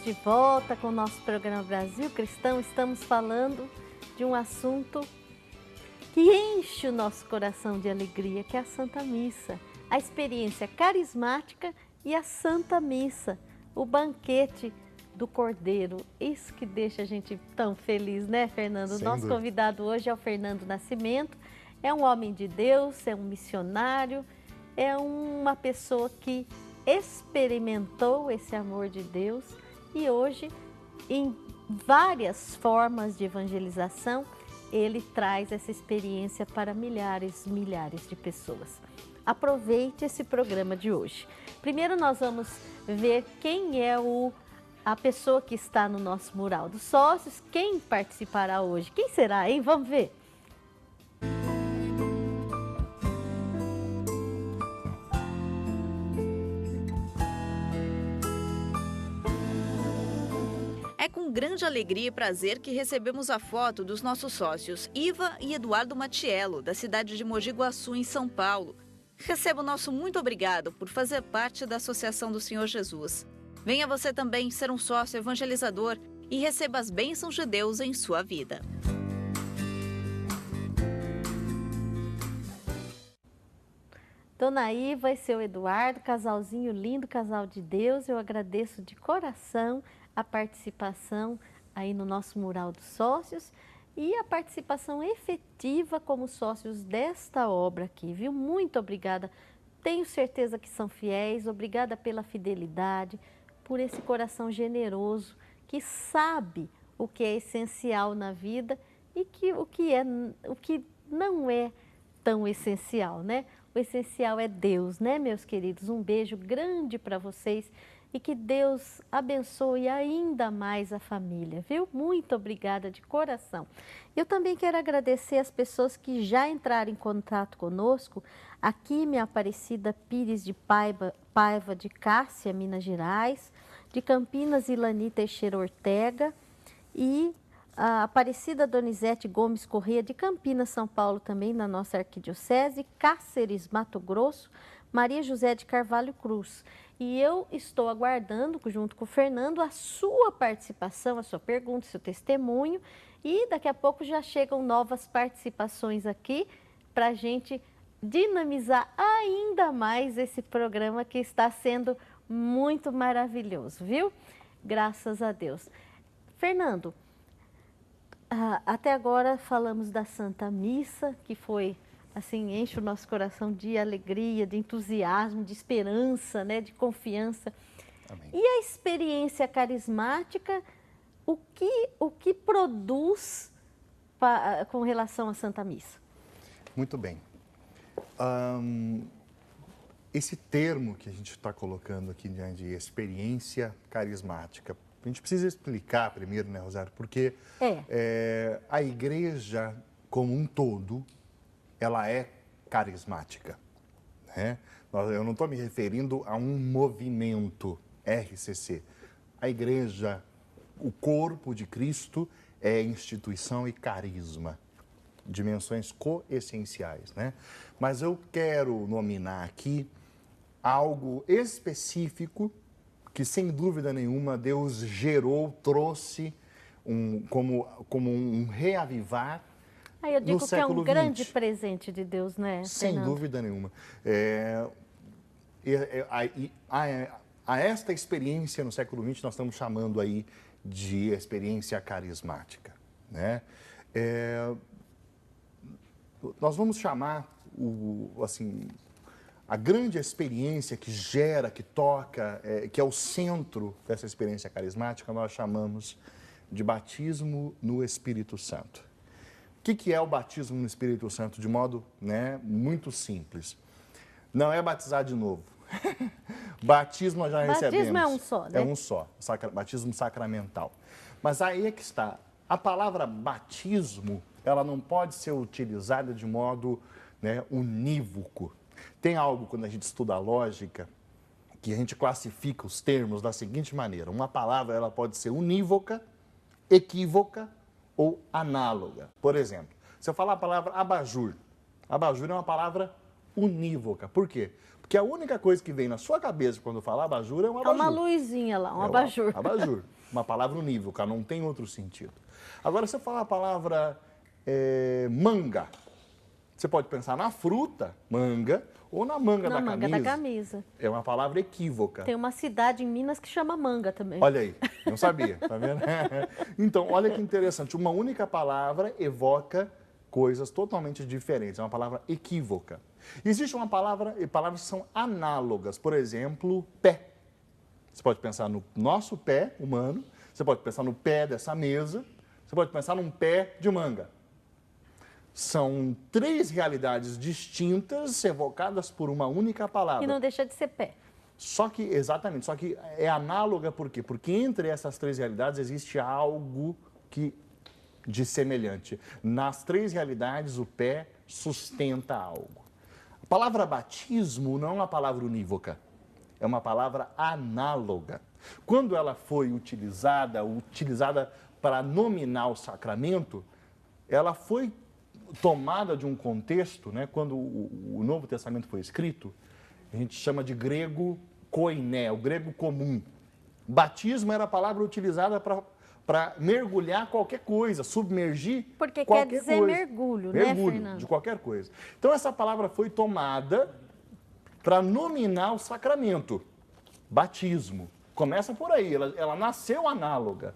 Estamos de volta com o nosso programa Brasil Cristão. Estamos falando de um assunto que enche o nosso coração de alegria, que é a Santa Missa. A experiência carismática e a Santa Missa, o banquete do Cordeiro. Isso que deixa a gente tão feliz, né, Fernando? Sem Nosso dúvida. convidado hoje é o Fernando Nascimento. É um homem de Deus, é um missionário, é uma pessoa que experimentou esse amor de Deus e hoje, em várias formas de evangelização, ele traz essa experiência para milhares de pessoas. Aproveite esse programa de hoje. Primeiro nós vamos ver quem é a pessoa que está no nosso mural dos sócios, quem participará hoje. Quem será, hein? Vamos ver. É com grande alegria e prazer que recebemos a foto dos nossos sócios Iva e Eduardo Matiello, da cidade de Mogi Guaçu, em São Paulo. Receba o nosso muito obrigado por fazer parte da Associação do Senhor Jesus. Venha você também ser um sócio evangelizador e receba as bênçãos de Deus em sua vida. Dona Iva e seu Eduardo, casalzinho lindo, casal de Deus, eu agradeço de coração a participação aí no nosso mural dos sócios e a participação efetiva como sócios desta obra aqui, viu? Muito obrigada. Tenho certeza que são fiéis, obrigada pela fidelidade, por esse coração generoso que sabe o que é essencial na vida e o que não é tão essencial, né? O essencial é Deus, né, meus queridos? Um beijo grande para vocês e que Deus abençoe ainda mais a família, viu? Muito obrigada de coração. Eu também quero agradecer as pessoas que já entraram em contato conosco. Aqui, minha Aparecida Pires de Paiva de Cássia, Minas Gerais, de Campinas, Ilani Teixeira Ortega e a Aparecida Donizete Gomes Corrêa, de Campinas, São Paulo, também na nossa arquidiocese, Cáceres, Mato Grosso, Maria José de Carvalho Cruz. E eu estou aguardando, junto com o Fernando, a sua participação, a sua pergunta, seu testemunho. E daqui a pouco já chegam novas participações aqui para a gente dinamizar ainda mais esse programa que está sendo muito maravilhoso, viu? Graças a Deus. Fernando, até agora falamos da Santa Missa, que foi, assim, enche o nosso coração de alegria, de entusiasmo, de esperança, né, de confiança. Amém. E a experiência carismática, o que produz com relação à Santa Missa? Muito bem. Esse termo que a gente está colocando aqui de experiência carismática, a gente precisa explicar primeiro, né, Rosário, porque a igreja como um todo, ela é carismática, né? Eu não estou me referindo a um movimento RCC. A igreja, o corpo de Cristo é instituição e carisma, dimensões coessenciais, né? Mas eu quero nominar aqui algo específico que, sem dúvida nenhuma, Deus gerou, trouxe como um reavivar. Eu digo que é um grande XX. presente de Deus, né, Sem Fernando? dúvida nenhuma. A esta experiência no século XX nós estamos chamando aí de experiência carismática, né? Nós vamos chamar a grande experiência que gera, que toca, que é o centro dessa experiência carismática, nós chamamos de batismo no Espírito Santo. O que é o batismo no Espírito Santo? De modo, né, muito simples. Não é batizar de novo. Batismo nós já recebemos. Batismo é um só, né? É um só, batismo sacramental. Mas aí é que está. A palavra batismo, ela não pode ser utilizada de modo, né, unívoco. Tem algo, quando a gente estuda a lógica, que a gente classifica os termos da seguinte maneira. Uma palavra ela pode ser unívoca, equívoca ou análoga. Por exemplo, se eu falar a palavra abajur, abajur é uma palavra unívoca. Por quê? Porque a única coisa que vem na sua cabeça quando fala abajur é um abajur. É uma luzinha lá, um abajur. Abajur, uma palavra unívoca, não tem outro sentido. Agora, se você falar a palavra manga, você pode pensar na fruta, manga, ou na manga da camisa. Na manga da camisa. É uma palavra equívoca. Tem uma cidade em Minas que chama Manga também. Olha aí, não sabia, tá vendo? Então, olha que interessante, uma única palavra evoca coisas totalmente diferentes, é uma palavra equívoca. Existe uma palavras que são análogas, por exemplo, pé. Você pode pensar no nosso pé humano, você pode pensar no pé dessa mesa, você pode pensar num pé de manga. São 3 realidades distintas evocadas por uma única palavra. E não deixa de ser pé. Exatamente, só que é análoga por quê? Porque entre essas 3 realidades existe algo de semelhante. Nas 3 realidades, o pé sustenta algo. A palavra batismo não é uma palavra unívoca, é uma palavra análoga. Quando ela foi utilizada para nominar o sacramento, ela foi tomada de um contexto, né? Quando o Novo Testamento foi escrito, a gente chama de grego koiné, o grego comum. Batismo era a palavra utilizada para mergulhar qualquer coisa, submergir porque qualquer quer dizer coisa. mergulho, né, Fernando? De qualquer coisa. Então, essa palavra foi tomada para nominar o sacramento, batismo. Começa por aí, ela nasceu análoga.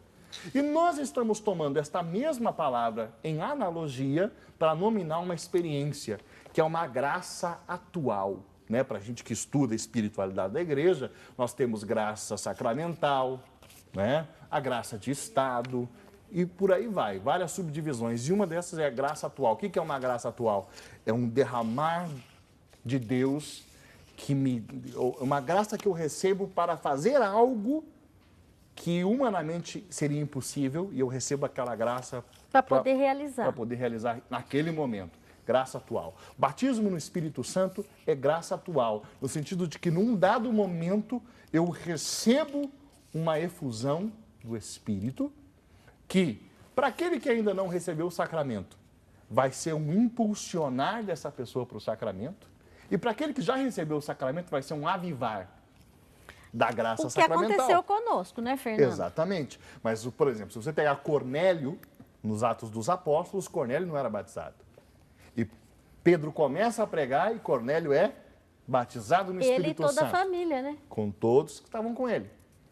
E nós estamos tomando esta mesma palavra em analogia para nominar uma experiência, que é uma graça atual. Né? Para a gente que estuda a espiritualidade da igreja, nós temos graça sacramental, né? A graça de estado e por aí vai, várias subdivisões. E uma dessas é a graça atual. O que é uma graça atual? É um derramar de Deus, uma graça que eu recebo para fazer algo que humanamente seria impossível e eu recebo aquela graça para poder realizar. Para poder realizar naquele momento. Graça atual. Batismo no Espírito Santo é graça atual, no sentido de que num dado momento eu recebo uma efusão do Espírito que, para aquele que ainda não recebeu o sacramento, vai ser um impulsionar dessa pessoa para o sacramento, e para aquele que já recebeu o sacramento vai ser um avivar da graça sacramental. O que aconteceu conosco, né, Fernando? Exatamente. Mas, por exemplo, se você pegar Cornélio, nos Atos dos Apóstolos, Cornélio não era batizado. E Pedro começa a pregar e Cornélio é batizado no Espírito Santo. Ele e toda a família, né? Com todos que estavam com ele.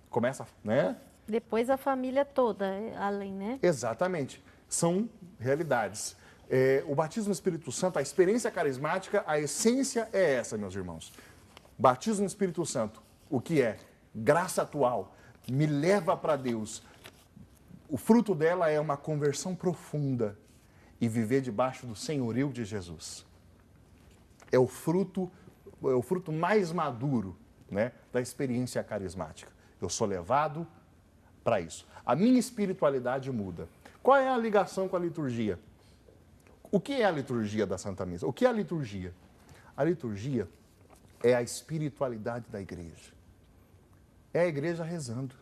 Começa, né? Depois a família toda, além, né? Exatamente. São realidades. O batismo no Espírito Santo, a experiência carismática, a essência é essa, meus irmãos. Batismo no Espírito Santo, o que é? Graça atual, me leva para Deus. O fruto dela é uma conversão profunda e viver debaixo do senhorio de Jesus. É o fruto mais maduro, né, da experiência carismática. Eu sou levado para isso. A minha espiritualidade muda. Qual é a ligação com a liturgia? O que é a liturgia da Santa Missa? O que é a liturgia? A liturgia é a espiritualidade da igreja. É a igreja rezando.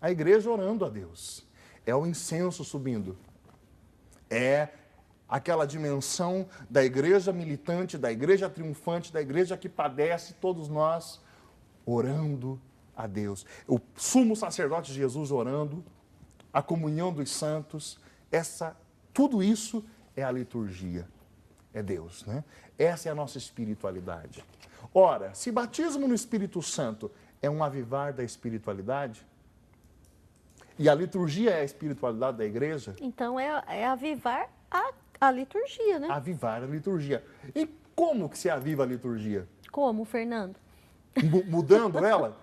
A igreja orando a Deus. É o incenso subindo. É aquela dimensão da igreja militante, da igreja triunfante, da igreja que padece, todos nós orando a Deus. O sumo sacerdote Jesus orando, a comunhão dos santos, tudo isso é a liturgia, é Deus, né? Essa é a nossa espiritualidade. Ora, se batismo no Espírito Santo é um avivar da espiritualidade, e a liturgia é a espiritualidade da igreja... Então é avivar a liturgia, né? Avivar a liturgia. E como que se aviva a liturgia? Como, Fernando? Mudando ela?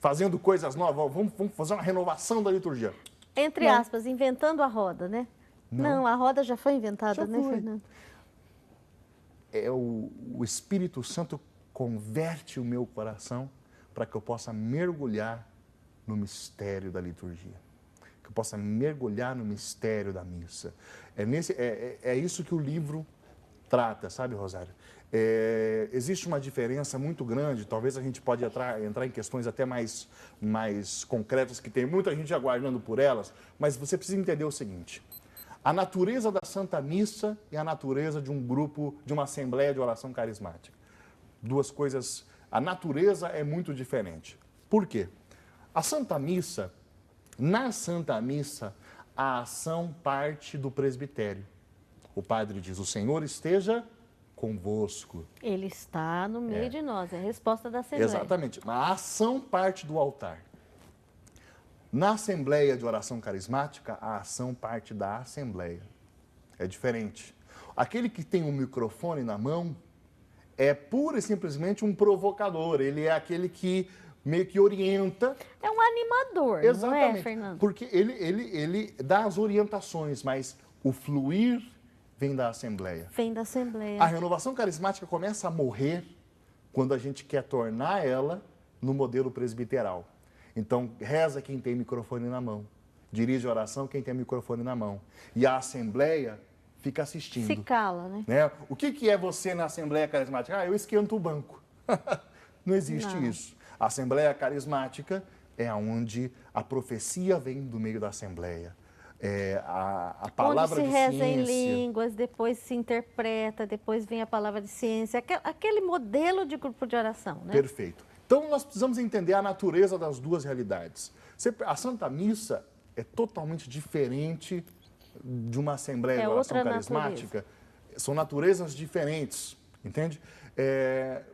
Fazendo coisas novas? Vamos fazer uma renovação da liturgia. Entre aspas, inventando a roda, né? Não, a roda já foi inventada, né, Fernando? O Espírito Santo converte o meu coração para que eu possa mergulhar no mistério da liturgia. Que eu possa mergulhar no mistério da missa. É isso que o livro trata, sabe, Rosário? Existe uma diferença muito grande, talvez a gente pode entrar em questões até mais concretas, que tem muita gente aguardando por elas, mas você precisa entender o seguinte: A natureza da Santa Missa e a natureza de um grupo, de uma assembleia de oração carismática. Duas coisas, a natureza é muito diferente. Por quê? A Santa Missa, na Santa Missa, a ação parte do presbitério. O padre diz, o Senhor esteja convosco. Ele está no meio de nós, é a resposta da Assembleia. Exatamente, a ação parte do altar. Na Assembleia de Oração Carismática, a ação parte da Assembleia. É diferente. Aquele que tem um microfone na mão é pura e simplesmente um provocador. Ele é aquele que meio que orienta. É um animador, exatamente, não é, Fernando? Porque ele dá as orientações, mas o fluir vem da Assembleia. Vem da Assembleia. A renovação carismática começa a morrer quando a gente quer tornar ela no modelo presbiteral. Então, reza quem tem microfone na mão. Dirige a oração quem tem microfone na mão. E a Assembleia fica assistindo. Se cala, né? O que é você na Assembleia Carismática? Eu esquento o banco. Não existe isso. A Assembleia Carismática é onde a profecia vem do meio da Assembleia. A palavra de ciência. Onde se reza em línguas, depois se interpreta, depois vem a palavra de ciência. Aquele modelo de grupo de oração, né? Perfeito. Então, nós precisamos entender a natureza das duas realidades. A Santa Missa é totalmente diferente de uma Assembleia de Oração Carismática. São naturezas diferentes, entende?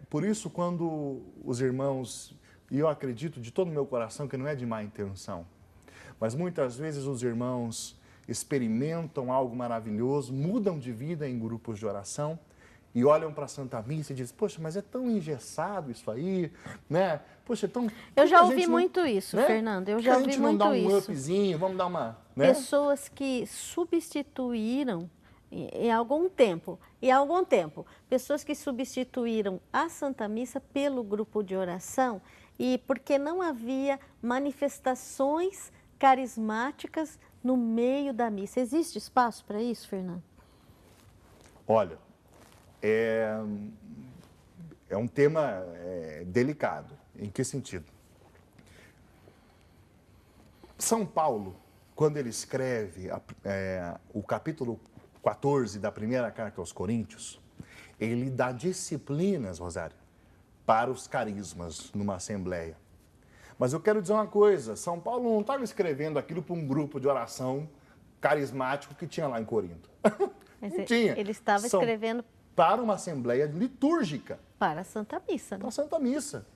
Por isso, quando os irmãos, e eu acredito de todo o meu coração que não é de má intenção, mas muitas vezes os irmãos experimentam algo maravilhoso, mudam de vida em grupos de oração e olham para a Santa Missa e dizem, poxa, mas é tão engessado isso aí, né? Poxa, é tão... Eu já ouvi muito isso, né? Fernando, eu já ouvi muito isso. A gente não dá um upzinho, vamos dar uma... Né? Pessoas que substituíram em algum tempo, pessoas que substituíram a Santa Missa pelo grupo de oração e porque não havia manifestações carismáticas no meio da missa. Existe espaço para isso, Fernando? Olha, é um tema delicado. Em que sentido? São Paulo, quando ele escreve o capítulo 14 da primeira carta aos Coríntios, ele dá disciplinas, Rosário, para os carismas numa assembleia. Mas eu quero dizer uma coisa, São Paulo não estava escrevendo aquilo para um grupo de oração carismático que tinha lá em Corinto. Não tinha. Ele estava escrevendo para uma assembleia litúrgica. Para a Santa Missa. Né? Para a Santa Missa.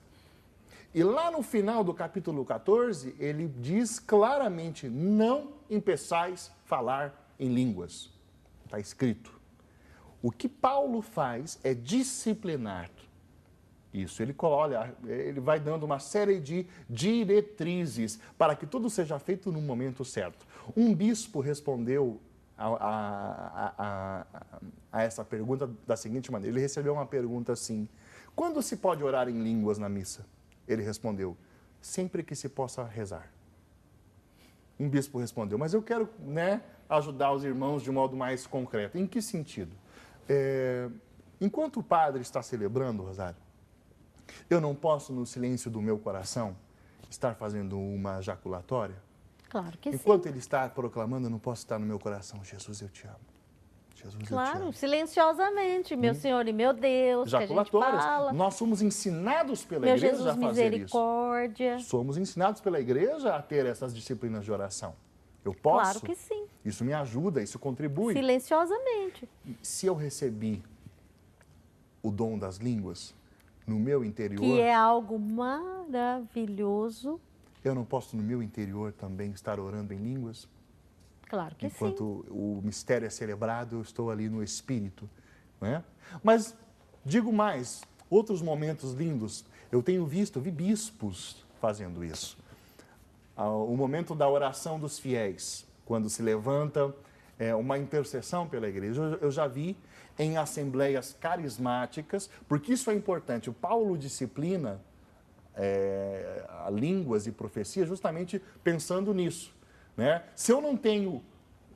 E lá no final do capítulo 14, ele diz claramente, não empeçais a falar em línguas. Está escrito. O que Paulo faz é disciplinar isso. Ele vai dando uma série de diretrizes para que tudo seja feito no momento certo. Um bispo respondeu a essa pergunta da seguinte maneira. Ele recebeu uma pergunta assim, quando se pode orar em línguas na missa? Ele respondeu, sempre que se possa rezar. Um bispo respondeu, mas eu quero ajudar os irmãos de modo mais concreto. Em que sentido? Enquanto o padre está celebrando o rosário, eu não posso, no silêncio do meu coração, estar fazendo uma jaculatória? Claro que sim. Enquanto ele está proclamando, eu não posso estar no meu coração, Jesus, eu te amo. Jesus, claro, eu te amo. Silenciosamente, meu Senhor e meu Deus, jaculatórias. Que a gente fala. Nós somos ensinados pela meu igreja Jesus, a fazer misericórdia. isso. Somos ensinados pela igreja a ter essas disciplinas de oração. Eu posso? Claro que sim. Isso me ajuda, isso contribui. Silenciosamente. Se eu recebi o dom das línguas no meu interior... Que é algo maravilhoso. Eu não posso, no meu interior, também estar orando em línguas? Claro que Enquanto o mistério é celebrado, eu estou ali no Espírito. Não é? Mas, digo mais, outros momentos lindos, eu vi bispos fazendo isso. O momento da oração dos fiéis, quando se levanta uma intercessão pela igreja, eu já vi em assembleias carismáticas, porque isso é importante. O Paulo disciplina línguas e profecia justamente pensando nisso. Né? Se eu não tenho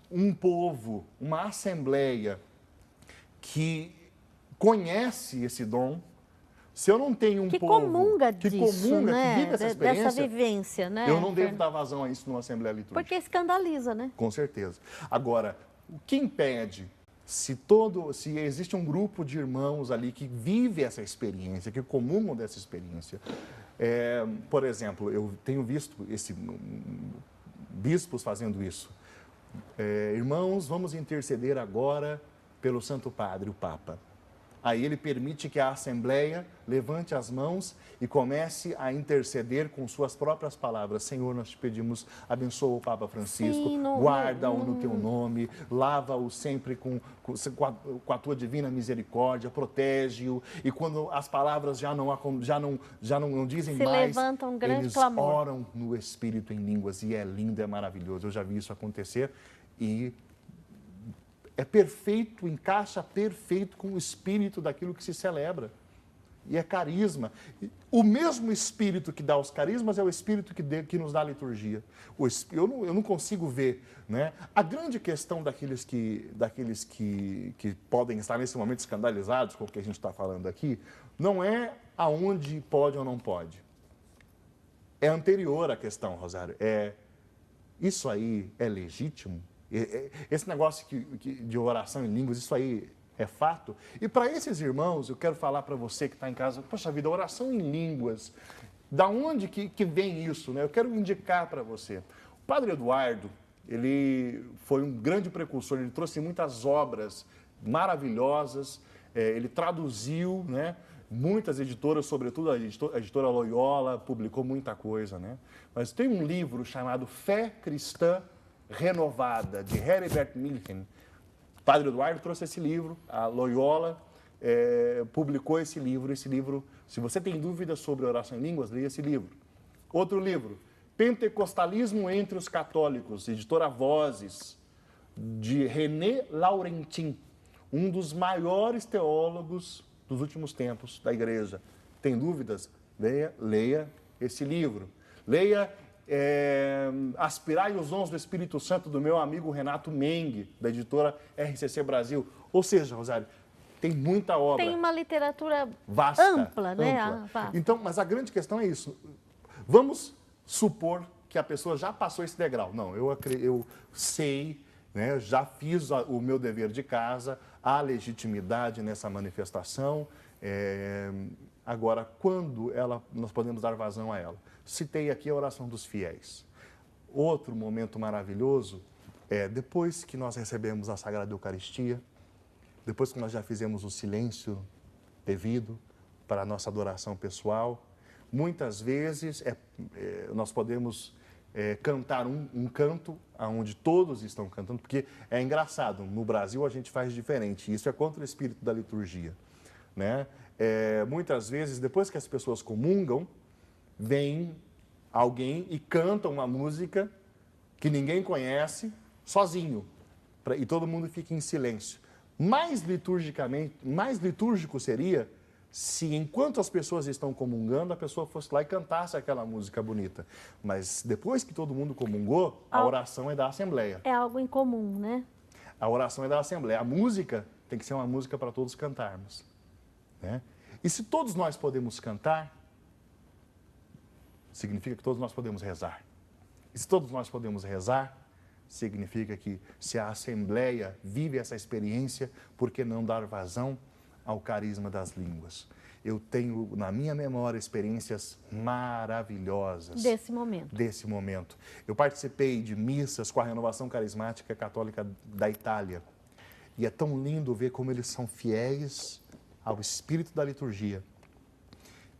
um povo, uma assembleia que conhece esse dom, se eu não tenho um que povo comunga disso, né? que vive essa experiência, dessa vivência, né? Eu não devo dar vazão a isso numa assembleia litúrgica. Porque escandaliza, né? Com certeza. Agora, o que impede? Se existe um grupo de irmãos ali que vive essa experiência, que comungam dessa experiência. Por exemplo, eu tenho visto bispos fazendo isso. Irmãos, vamos interceder agora pelo Santo Padre, o Papa. Aí ele permite que a Assembleia levante as mãos e comece a interceder com suas próprias palavras. Senhor, nós te pedimos, abençoa o Papa Francisco, guarda-o no teu nome, lava-o sempre com a tua divina misericórdia, protege-o. E quando as palavras já não dizem se mais, levanta um grande eles clamor. oram no Espírito em línguas. E é lindo, é maravilhoso. Eu já vi isso acontecer e é perfeito, encaixa perfeito com o espírito daquilo que se celebra. E é carisma. O mesmo espírito que dá os carismas é o espírito que nos dá a liturgia. Eu não consigo ver, né? A grande questão daqueles que podem estar nesse momento escandalizados com o que a gente está falando aqui, não é aonde pode ou não pode. É anterior à questão, Rosário. Isso aí é legítimo? Esse negócio de oração em línguas, isso aí é fato? E para esses irmãos, eu quero falar para você que está em casa, poxa vida, oração em línguas, da onde que vem isso, né? Eu quero indicar para você. O Padre Eduardo, ele foi um grande precursor, ele trouxe muitas obras maravilhosas, ele traduziu, né? Muitas editoras, sobretudo a editora Loyola, publicou muita coisa, né? Mas tem um livro chamado Fé Cristã Renovada, de Heribert Milchen. O Padre Eduardo trouxe esse livro, a Loyola publicou esse livro. Se você tem dúvidas sobre oração em línguas, leia esse livro. Outro livro, Pentecostalismo entre os Católicos, editora Vozes, de René Laurentin, um dos maiores teólogos dos últimos tempos da Igreja. Tem dúvidas? Leia esse livro. Leia Aspirai os dons do Espírito Santo, do meu amigo Renato Meng, da editora RCC Brasil. Ou seja, Rosário, tem muita obra. Tem uma literatura vasta, ampla, né? Vasta. Então, mas a grande questão é isso. Vamos supor que a pessoa já passou esse degrau. Não, eu sei, né, já fiz o meu dever de casa, há legitimidade nessa manifestação. Agora, quando nós podemos dar vazão a ela? Citei aqui a oração dos fiéis. Outro momento maravilhoso é depois que nós recebemos a Sagrada Eucaristia, depois que nós já fizemos o silêncio devido para a nossa adoração pessoal, muitas vezes nós podemos cantar um canto onde todos estão cantando, porque é engraçado, no Brasil a gente faz diferente, isso é contra o espírito da liturgia, né? Muitas vezes, depois que as pessoas comungam, vem alguém e canta uma música que ninguém conhece, sozinho, e todo mundo fica em silêncio. Mais litúrgico seria se, enquanto as pessoas estão comungando, a pessoa fosse lá e cantasse aquela música bonita. Mas depois que todo mundo comungou, a oração é da Assembleia. É algo em comum, né? A oração é da Assembleia. A música tem que ser uma música para todos cantarmos, né? E se todos nós podemos cantar, significa que todos nós podemos rezar. E se todos nós podemos rezar, significa que se a Assembleia vive essa experiência, por que não dar vazão ao carisma das línguas? Eu tenho na minha memória experiências maravilhosas. Desse momento. Eu participei de missas com a Renovação Carismática Católica da Itália. E é tão lindo ver como eles são fiéis ao espírito da liturgia.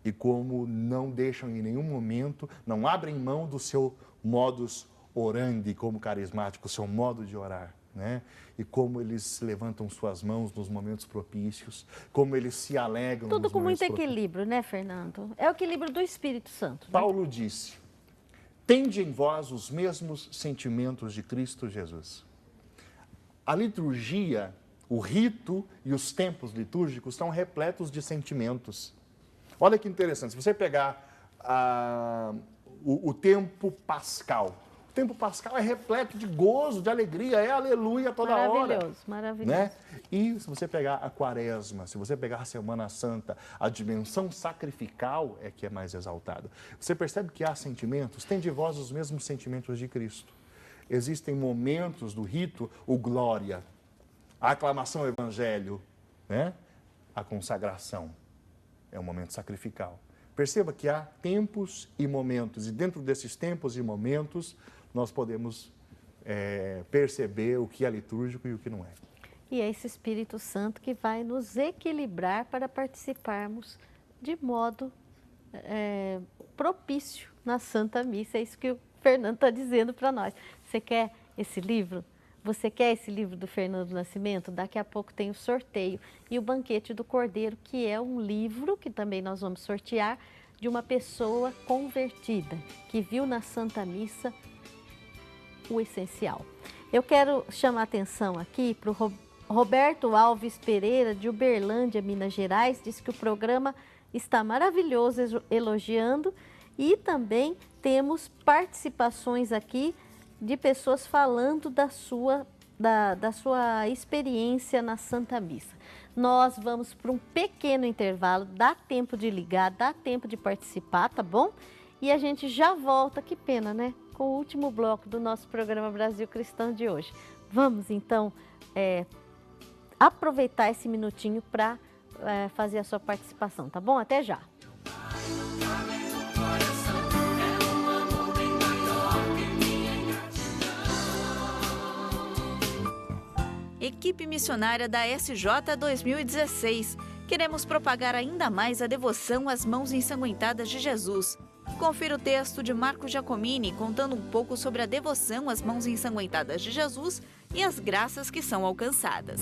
E como não deixam em nenhum momento, não abrem mão do seu modus orandi como carismático, o seu modo de orar, né? E como eles levantam suas mãos nos momentos propícios, como eles se alegram Tudo nos com momentos muito equilíbrio, né, Fernando? É o equilíbrio do Espírito Santo. Né? Paulo disse, tende em vós os mesmos sentimentos de Cristo Jesus. A liturgia, o rito e os tempos litúrgicos estão repletos de sentimentos. Olha que interessante, se você pegar o tempo pascal, o tempo pascal é repleto de gozo, de alegria, é aleluia toda hora. Maravilhoso. Né? E se você pegar a quaresma, se você pegar a Semana Santa, a dimensão sacrificial é que é mais exaltada. Você percebe que há sentimentos, tem de vós os mesmos sentimentos de Cristo. existem momentos do rito, o glória, a aclamação ao evangelho, né? A consagração é um momento sacrificial. Perceba que há tempos e momentos, e dentro desses tempos e momentos, nós podemos perceber o que é litúrgico e o que não é. E é esse Espírito Santo que vai nos equilibrar para participarmos de modo propício na Santa Missa. É isso que o Fernando está dizendo para nós. Você quer esse livro? Você quer esse livro do Fernando Nascimento? Daqui a pouco tem o sorteio. E o Banquete do Cordeiro, que é um livro que também nós vamos sortear, de uma pessoa convertida, que viu na Santa Missa o essencial. Eu quero chamar a atenção aqui para o Roberto Alves Pereira, de Uberlândia, Minas Gerais, diz que o programa está maravilhoso, elogiando, e também temos participações aqui de pessoas falando da sua experiência na Santa Missa. Nós vamos para um pequeno intervalo, dá tempo de ligar, dá tempo de participar, tá bom? E a gente já volta, que pena, né? Com o último bloco do nosso programa Brasil Cristão de hoje. Vamos, então, aproveitar esse minutinho para fazer a sua participação, tá bom? Até já! Equipe missionária da SJ 2016. Queremos propagar ainda mais a devoção às mãos ensanguentadas de Jesus. Confira o texto de Marco Giacomini contando um pouco sobre a devoção às mãos ensanguentadas de Jesus e as graças que são alcançadas.